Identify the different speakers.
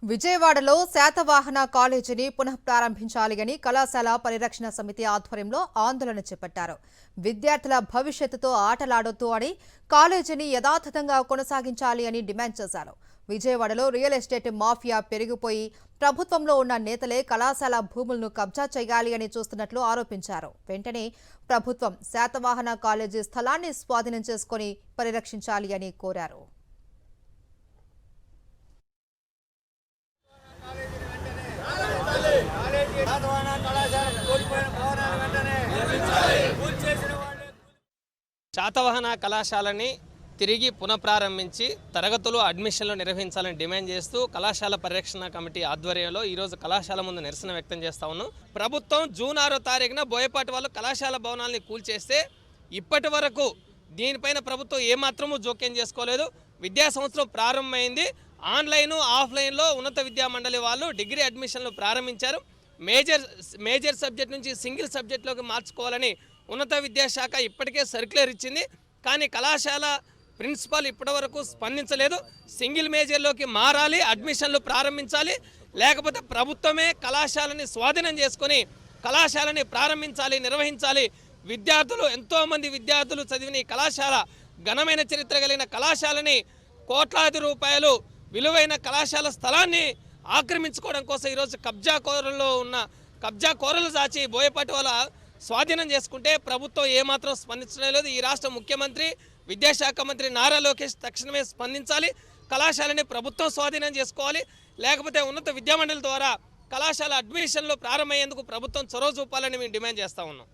Speaker 1: విజయవాడలో శాతవాహన కాలేజీని పునఃప్రారంభించాలి అని కళాశాల పరిరక్షణ సమితి ఆధ్వర్యంలో ఆందోళన చేపట్టారు. విద్యార్థుల భవిష్యత్తుతో ఆటలాడొద్దు అని కాలేజీని యథాతథంగా కొనసాగించాలి అని డిమాండ్ చేశారు. విజయవాడలో రియల్ ఎస్టేట్ మాఫియా పెరిగిపోయి ప్రభుత్వంలో ఉన్న నేతలే కళాశాల భూములను కబ్జా చేయాలి అని చూస్తున్నట్లు ఆరోపించారు. వెంటనే ప్రభుత్వం శాతవాహన కాలేజీ స్థలాన్ని స్వాధీనం చేసుకుని పరిరక్షించాలి అని కోరారు.
Speaker 2: శాతవాహన కళాశాలని తిరిగి పునఃప్రారంభించి తరగతులు అడ్మిషన్లు నిర్వహించాలని డిమాండ్ చేస్తూ కళాశాల పరిరక్షణ కమిటీ ఆధ్వర్యంలో ఈరోజు కళాశాల ముందు నిరసన వ్యక్తం చేస్తా ఉన్నాం. ప్రభుత్వం జూన్ 6వ తారీఖున బోయపాటి వాళ్ళు కళాశాల భవనాల్ని కూల్చేస్తే ఇప్పటి వరకు దీనిపైన ప్రభుత్వం ఏమాత్రమూ జోక్యం చేసుకోలేదు. విద్యా సంవత్సరం ప్రారంభమైంది. ఆన్లైన్ ఆఫ్లైన్లో ఉన్నత విద్యా మండలి వాళ్ళు డిగ్రీ అడ్మిషన్లు ప్రారంభించారు. మేజర్ సబ్జెక్ట్ నుంచి సింగిల్ సబ్జెక్ట్లోకి మార్చుకోవాలని ఉన్నత విద్యాశాఖ ఇప్పటికే సర్క్యులర్ ఇచ్చింది. కానీ కళాశాల ప్రిన్సిపాల్ ఇప్పటివరకు స్పందించలేదు. సింగిల్ మేజర్లోకి మారాలి, అడ్మిషన్లు ప్రారంభించాలి, లేకపోతే ప్రభుత్వమే కళాశాలని స్వాధీనం చేసుకొని కళాశాలని ప్రారంభించాలి, నిర్వహించాలి. విద్యార్థులు ఎంతోమంది విద్యార్థులు చదివిన ఈ కళాశాల ఘనమైన చరిత్ర కలిగిన కళాశాలని కోట్లాది రూపాయలు విలువైన కళాశాల స్థలాన్ని ఆక్రమించుకోవడం కోసం ఈరోజు కబ్జా కోరలు దాచి బోయపాటి వాళ్ళ స్వాధీనం చేసుకుంటే ప్రభుత్వం ఏమాత్రం స్పందించడం లేదు. ఈ రాష్ట్ర ముఖ్యమంత్రి విద్యాశాఖ మంత్రి నారా లోకేష్ తక్షణమే స్పందించాలి. కళాశాలని ప్రభుత్వం స్వాధీనం చేసుకోవాలి, లేకపోతే ఉన్నత విద్యామండలి ద్వారా కళాశాల అడ్మిషన్లు ప్రారంభమయ్యేందుకు ప్రభుత్వం చొరవ చూపాలని మేము డిమాండ్ చేస్తా ఉన్నాం.